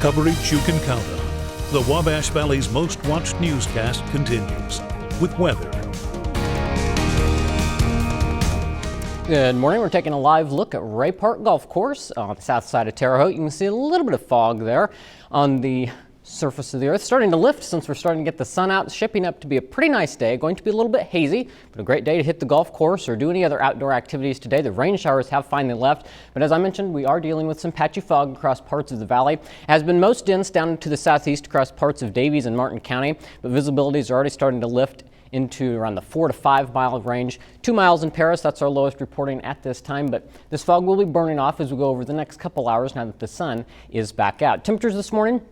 Coverage you can count on. The Wabash Valley's most watched newscast continues with weather. Good morning. We're taking a live look at Ray Park Golf Course on the south side of Terre Haute. You can see a little bit of fog there on the surface of the earth. Starting to lift since we're starting to get the sun out. It's shaping up to be a pretty nice day. Going to be a little bit hazy, but a great day to hit the golf course or do any other outdoor activities today. The rain showers have finally left, but as I mentioned, we are dealing with some patchy fog across parts of the valley. It has been most dense down to the southeast across parts of Davies and Martin County, but visibility is already starting to lift into around the 4 to 5 mile range. 2 miles in Paris, that's our lowest reporting at this time, but this fog will be burning off as we go over the next couple hours now that the sun is back out. Temperatures this morning,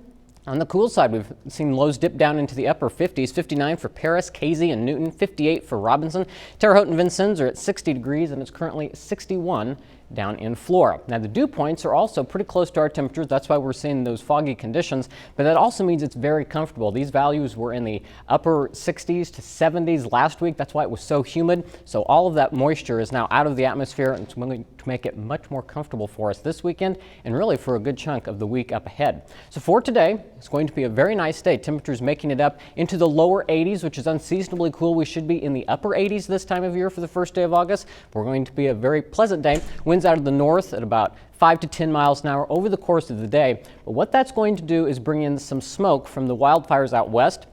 on the cool side, we've seen lows dip down into the upper 50s, 59 for Paris, Casey, and Newton, 58 for Robinson. Terre Haute and Vincennes are at 60 degrees, and it's currently 61 down in Flora. Now the dew points are also pretty close to our temperatures. That's why we're seeing those foggy conditions, but that also means it's very comfortable. These values were in the upper 60s to 70s last week. That's why it was so humid. So all of that moisture is now out of the atmosphere, and it's going to make it much more comfortable for us this weekend and really for a good chunk of the week up ahead. So for today, it's going to be a very nice day. Temperatures making it up into the lower 80s, which is unseasonably cool. We should be in the upper 80s this time of year for the first day of August. We're going to be a very pleasant day. Winds out of the north at about 5 to 10 miles an hour over the course of the day. But what that's going to do is bring in some smoke from the wildfires out west.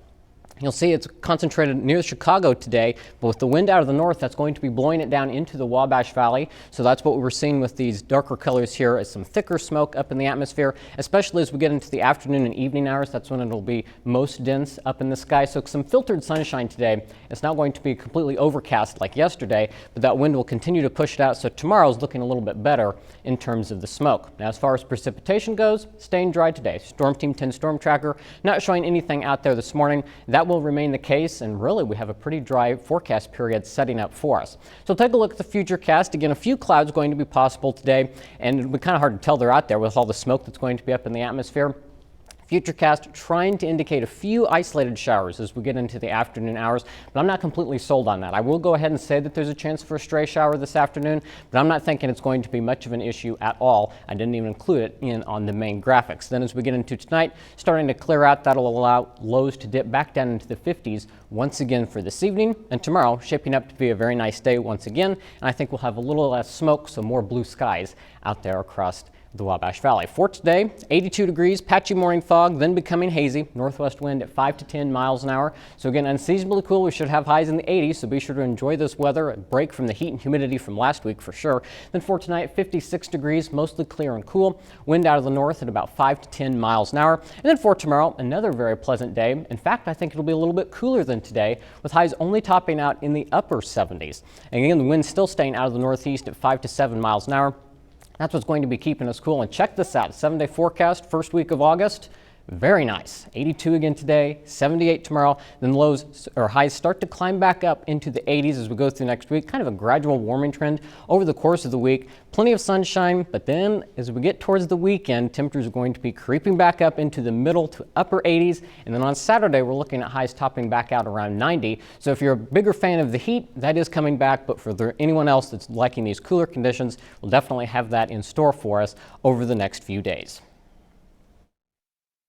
You'll see it's concentrated near Chicago today, but with the wind out of the north, that's going to be blowing it down into the Wabash Valley. So that's what we're seeing with these darker colors here, is some thicker smoke up in the atmosphere, especially as we get into the afternoon and evening hours. That's when it'll be most dense up in the sky. So some filtered sunshine today. It's not going to be completely overcast like yesterday, but that wind will continue to push it out. So tomorrow's looking a little bit better in terms of the smoke. Now, as far as precipitation goes, staying dry today. Storm Team 10 Storm Tracker not showing anything out there this morning. That will remain the case, and really we have a pretty dry forecast period setting up for us. So take a look at the FUTURECAST. Again, a few clouds going to be possible today, and it'll be kind of hard to tell they're out there with all the smoke that's going to be up in the atmosphere. FUTURECAST trying to indicate a few isolated showers as we get into the afternoon hours, but I'm not completely sold on that. I will go ahead and say that there's a chance for a stray shower this afternoon, but I'm not thinking it's going to be much of an issue at all. I didn't even include it in on the main graphics. Then as we get into tonight, starting to clear out, that'll allow lows to dip back down into the 50s once again for this evening, and tomorrow shaping up to be a very nice day once again, and I think we'll have a little less smoke, so more blue skies out there across the Wabash Valley. For today, 82 degrees, patchy morning fog, then becoming hazy, northwest wind at 5 to 10 miles an hour. So again, unseasonably cool. We should have highs in the 80s, so be sure to enjoy this weather, a break from the heat and humidity from last week for sure. Then for tonight, 56 degrees, mostly clear and cool, wind out of the north at about 5 to 10 miles an hour. And then for tomorrow, another very pleasant day. In fact, I think it'll be a little bit cooler than today, with highs only topping out in the upper 70s. And again, the wind still staying out of the northeast at 5 to 7 miles an hour. That's what's going to be keeping us cool. And check this out, 7-day forecast, first week of August. Very nice. 82 again today, 78 tomorrow. Then lows or highs start to climb back up into the 80s as we go through next week. Kind of a gradual warming trend over the course of the week. Plenty of sunshine, but then as we get towards the weekend, temperatures are going to be creeping back up into the middle to upper 80s. And then on Saturday, we're looking at highs topping back out around 90. So if you're a bigger fan of the heat, that is coming back. But for anyone else that's liking these cooler conditions, we'll definitely have that in store for us over the next few days.